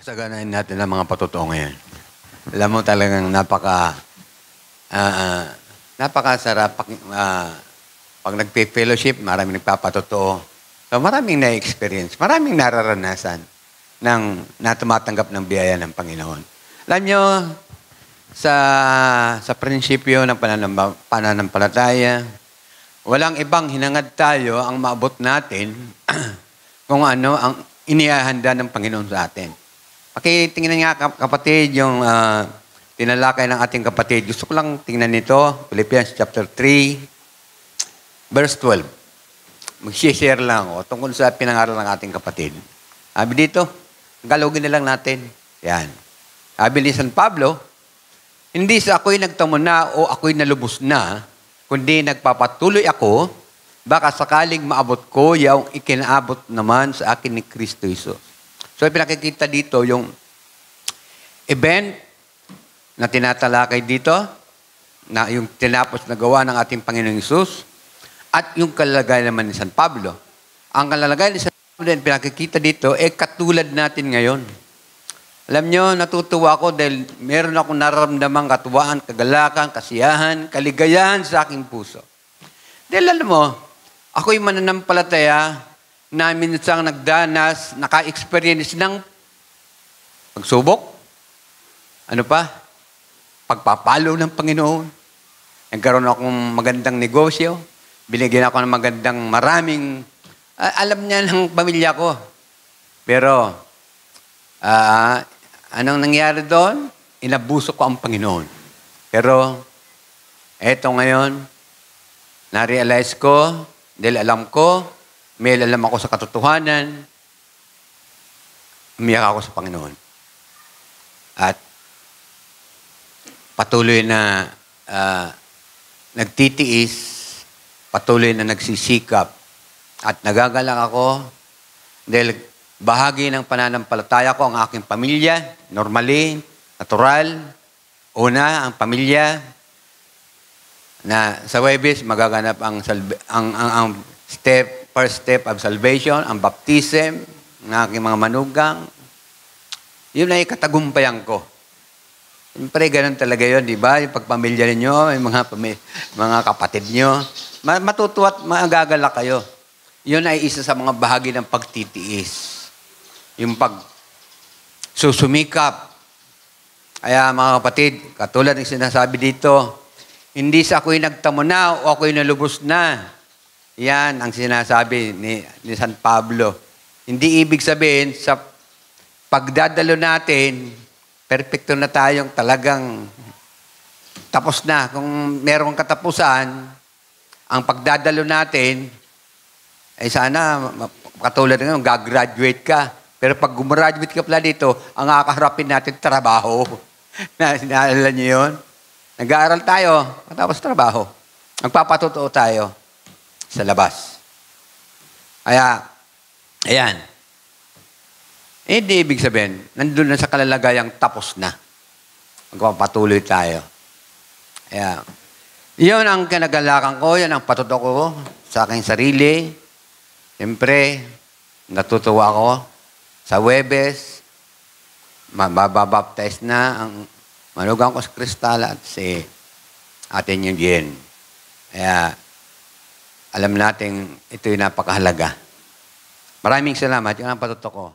Pasaganahin natin ang mga patotoo ngayon. Alam mo talagang napakasarap pag nagpe-fellowship, maraming nagpapatotoo. So maraming na-experience, maraming nararanasan na tumatanggap ng biyaya ng Panginoon. Alam nyo, sa prinsipyo ng pananampalataya, walang ibang hinangad tayo ang maabot natin kung ano ang inihahanda ng Panginoon sa atin. Pakitingnan nga kapatid yung tinalakay ng ating kapatid. Gusto ko lang tingnan nito, Philippians chapter 3, verse 12. Mag-share lang ako tungkol sa pinangaral ng ating kapatid. Sabi dito, galugin na lang natin. Yan. Sabi ni San Pablo, hindi sa ako'y nagtamo na o ako'y nalubos na, kundi nagpapatuloy ako, baka sakaling maabot ko yung ikinaabot naman sa akin ni Kristo Jesus. So, pinakikita dito yung event na tinatalakay dito, na yung tinapos na gawa ng ating Panginoong Hesus, at yung kalalagay naman ni San Pablo. Ang kalalagay ni San Pablo, pinakikita dito, katulad natin ngayon. Alam nyo, natutuwa ako dahil meron akong nararamdamang katuwaan, kagalakan, kasiyahan, kaligayahan sa aking puso. Dahil alam mo, ako'y mananampalataya na minsang nagdanas, naka-experience ng pagsubok, ano pa, pagpapalo ng Panginoon. Nagkaroon akong magandang negosyo, binigyan ako ng magandang maraming, alam niya ng pamilya ko. Pero, anong nangyari doon? Inabuso ko ang Panginoon. Pero, eto ngayon, na-realize ko, dahil alam ko, may alam ako sa katotohanan, umiyak ako sa Panginoon. At patuloy na nagtitiis, patuloy na nagsisikap, at nagagalak ako dahil bahagi ng pananampalataya ko ang aking pamilya, normally, natural. Una, ang pamilya, na sa Huwebes magaganap ang first step of salvation, ang baptism ng aking mga manugang. Yun ay katagumpayan ko. Siyempre, ganun talaga yun, di ba? Yung pagpamilya ninyo, yung mga kapatid nyo, matutuwa at magagalak kayo. Yun ay isa sa mga bahagi ng pagtitiis. Yung susumikap. Kaya mga kapatid, katulad ng sinasabi dito, hindi sa ako'y nagtamo na o ako'y nalubos na. Yan ang sinasabi ni San Pablo. Hindi ibig sabihin sa pagdadalo natin, perfecto na tayong talagang tapos na. Kung merong katapusan, ang pagdadalo natin, ay sana katulad ng gagraduate ka. Pero pag gumraduate ka pala dito, ang kakaharapin natin trabaho. Naalala niyo yun? Nag-aaral tayo, tapos trabaho. Magpapatotoo tayo sa labas. Kaya, ayan. Hindi ibig sabihin, nandun na sa kalalagayang tapos na. Magpapatuloy tayo. Kaya, yun ang kinagalakan ko, yan ang patotoo ko sa aking sarili. Siyempre, natutuwa ako sa Huwebes, mababaptize na ang manugang ko sa Kristal at si atin yung Jen. Kaya, alam natin ito'y napakahalaga. Maraming salamat. Yun ang patotoo ko.